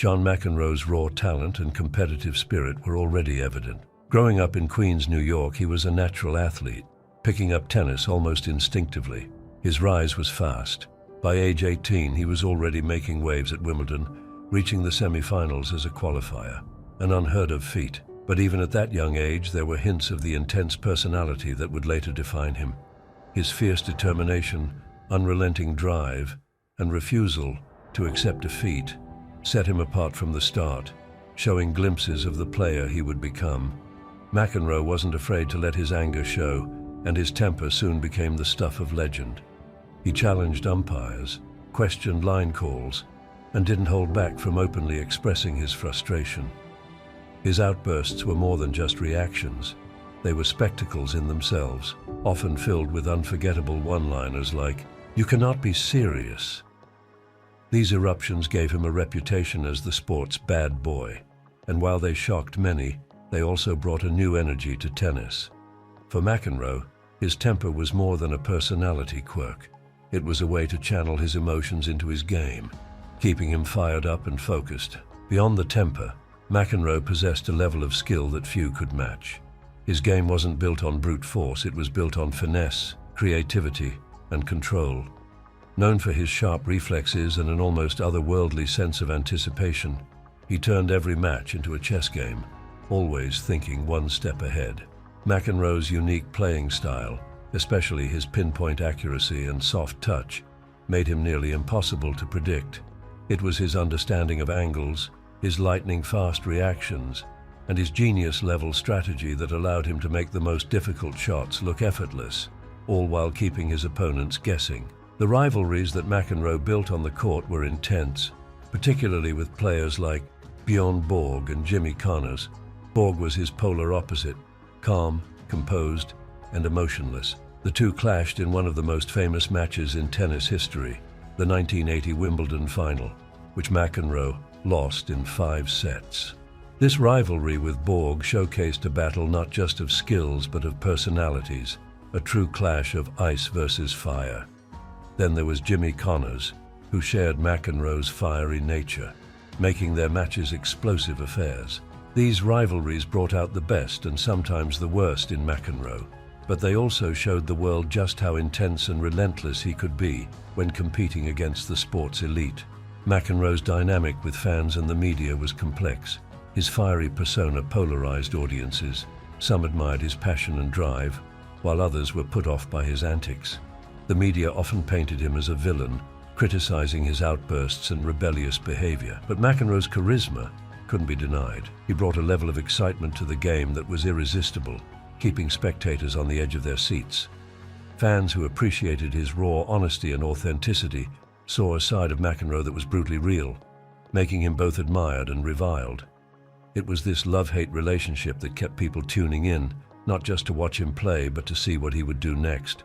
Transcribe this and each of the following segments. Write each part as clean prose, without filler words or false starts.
John McEnroe's raw talent and competitive spirit were already evident. Growing up in Queens, New York, he was a natural athlete, picking up tennis almost instinctively. His rise was fast. By age 18, he was already making waves at Wimbledon, reaching the semi-finals as a qualifier, an unheard-of feat. But even at that young age, there were hints of the intense personality that would later define him. His fierce determination, unrelenting drive, and refusal to accept defeat set him apart from the start, showing glimpses of the player he would become. McEnroe wasn't afraid to let his anger show, and his temper soon became the stuff of legend. He challenged umpires, questioned line calls, and didn't hold back from openly expressing his frustration. His outbursts were more than just reactions. They were spectacles in themselves, often filled with unforgettable one-liners like, "You cannot be serious." These eruptions gave him a reputation as the sport's bad boy, and while they shocked many, they also brought a new energy to tennis. For McEnroe, his temper was more than a personality quirk. It was a way to channel his emotions into his game, keeping him fired up and focused. Beyond the temper, McEnroe possessed a level of skill that few could match. His game wasn't built on brute force, it was built on finesse, creativity, and control. Known for his sharp reflexes and an almost otherworldly sense of anticipation, he turned every match into a chess game, always thinking one step ahead. McEnroe's unique playing style, especially his pinpoint accuracy and soft touch, made him nearly impossible to predict. It was his understanding of angles, his lightning-fast reactions, and his genius-level strategy that allowed him to make the most difficult shots look effortless, all while keeping his opponents guessing. The rivalries that McEnroe built on the court were intense, particularly with players like Bjorn Borg and Jimmy Connors. Borg was his polar opposite, calm, composed, and emotionless. The two clashed in one of the most famous matches in tennis history, the 1980 Wimbledon final, which McEnroe lost in 5 sets. This rivalry with Borg showcased a battle not just of skills but of personalities, a true clash of ice versus fire. Then there was Jimmy Connors, who shared McEnroe's fiery nature, making their matches explosive affairs. These rivalries brought out the best and sometimes the worst in McEnroe, but they also showed the world just how intense and relentless he could be when competing against the sport's elite. McEnroe's dynamic with fans and the media was complex. His fiery persona polarized audiences. Some admired his passion and drive, while others were put off by his antics. The media often painted him as a villain, criticizing his outbursts and rebellious behavior. But McEnroe's charisma couldn't be denied. He brought a level of excitement to the game that was irresistible, keeping spectators on the edge of their seats. Fans who appreciated his raw honesty and authenticity saw a side of McEnroe that was brutally real, making him both admired and reviled. It was this love-hate relationship that kept people tuning in, not just to watch him play, but to see what he would do next.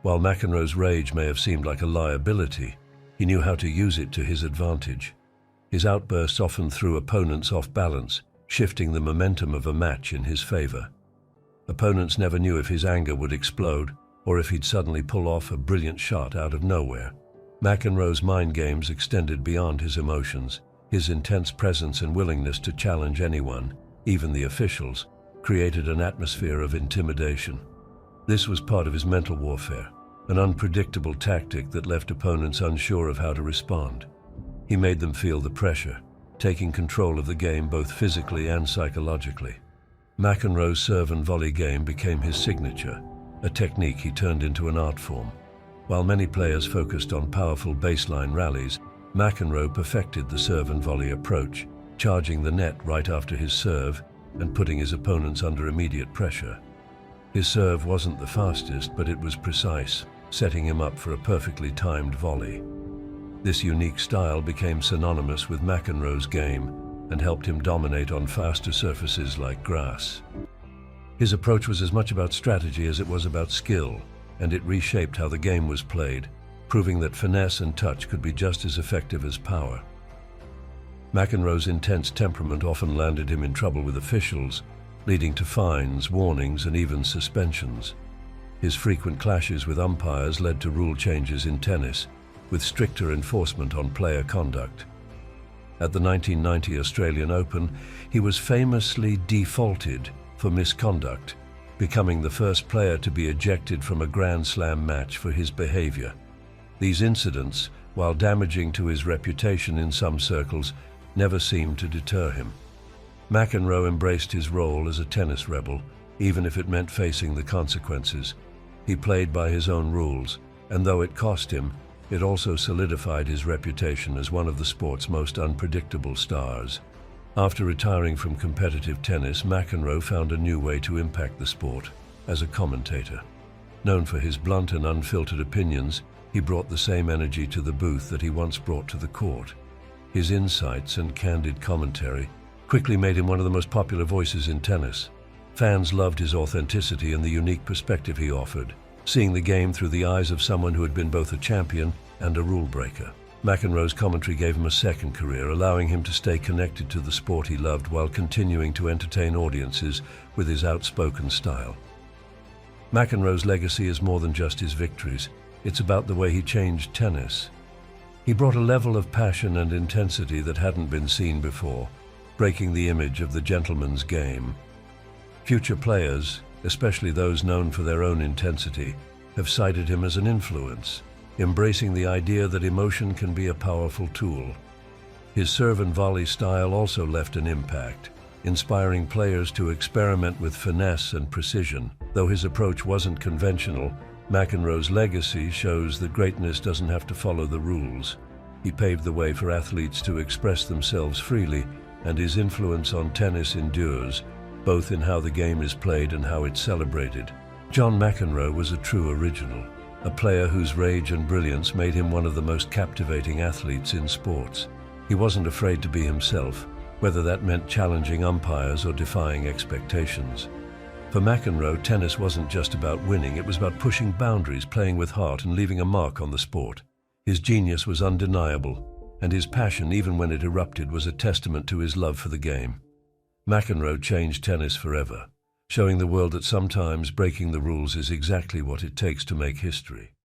While McEnroe's rage may have seemed like a liability, he knew how to use it to his advantage. His outbursts often threw opponents off balance, shifting the momentum of a match in his favor. Opponents never knew if his anger would explode or if he'd suddenly pull off a brilliant shot out of nowhere. McEnroe's mind games extended beyond his emotions. His intense presence and willingness to challenge anyone, even the officials, created an atmosphere of intimidation. This was part of his mental warfare, an unpredictable tactic that left opponents unsure of how to respond. He made them feel the pressure, taking control of the game both physically and psychologically. McEnroe's serve-and-volley game became his signature, a technique he turned into an art form. While many players focused on powerful baseline rallies, McEnroe perfected the serve-and-volley approach, charging the net right after his serve and putting his opponents under immediate pressure. His serve wasn't the fastest, but it was precise, setting him up for a perfectly timed volley. This unique style became synonymous with McEnroe's game and helped him dominate on faster surfaces like grass. His approach was as much about strategy as it was about skill, and it reshaped how the game was played, proving that finesse and touch could be just as effective as power. McEnroe's intense temperament often landed him in trouble with officials, leading to fines, warnings, and even suspensions. His frequent clashes with umpires led to rule changes in tennis, with stricter enforcement on player conduct. At the 1990 Australian Open, he was famously defaulted for misconduct, becoming the first player to be ejected from a Grand Slam match for his behavior. These incidents, while damaging to his reputation in some circles, never seemed to deter him. McEnroe embraced his role as a tennis rebel, even if it meant facing the consequences. He played by his own rules, and though it cost him, it also solidified his reputation as one of the sport's most unpredictable stars. After retiring from competitive tennis, McEnroe found a new way to impact the sport as a commentator. Known for his blunt and unfiltered opinions, he brought the same energy to the booth that he once brought to the court. His insights and candid commentary quickly made him one of the most popular voices in tennis. Fans loved his authenticity and the unique perspective he offered, seeing the game through the eyes of someone who had been both a champion and a rule breaker. McEnroe's commentary gave him a second career, allowing him to stay connected to the sport he loved while continuing to entertain audiences with his outspoken style. McEnroe's legacy is more than just his victories. It's about the way he changed tennis. He brought a level of passion and intensity that hadn't been seen before, breaking the image of the gentleman's game. Future players, especially those known for their own intensity, have cited him as an influence, embracing the idea that emotion can be a powerful tool. His serve-and-volley style also left an impact, inspiring players to experiment with finesse and precision. Though his approach wasn't conventional, McEnroe's legacy shows that greatness doesn't have to follow the rules. He paved the way for athletes to express themselves freely, and his influence on tennis endures, both in how the game is played and how it's celebrated. John McEnroe was a true original, a player whose rage and brilliance made him one of the most captivating athletes in sports. He wasn't afraid to be himself, whether that meant challenging umpires or defying expectations. For McEnroe, tennis wasn't just about winning, it was about pushing boundaries, playing with heart, and leaving a mark on the sport. His genius was undeniable, and his passion, even when it erupted, was a testament to his love for the game. McEnroe changed tennis forever, showing the world that sometimes breaking the rules is exactly what it takes to make history.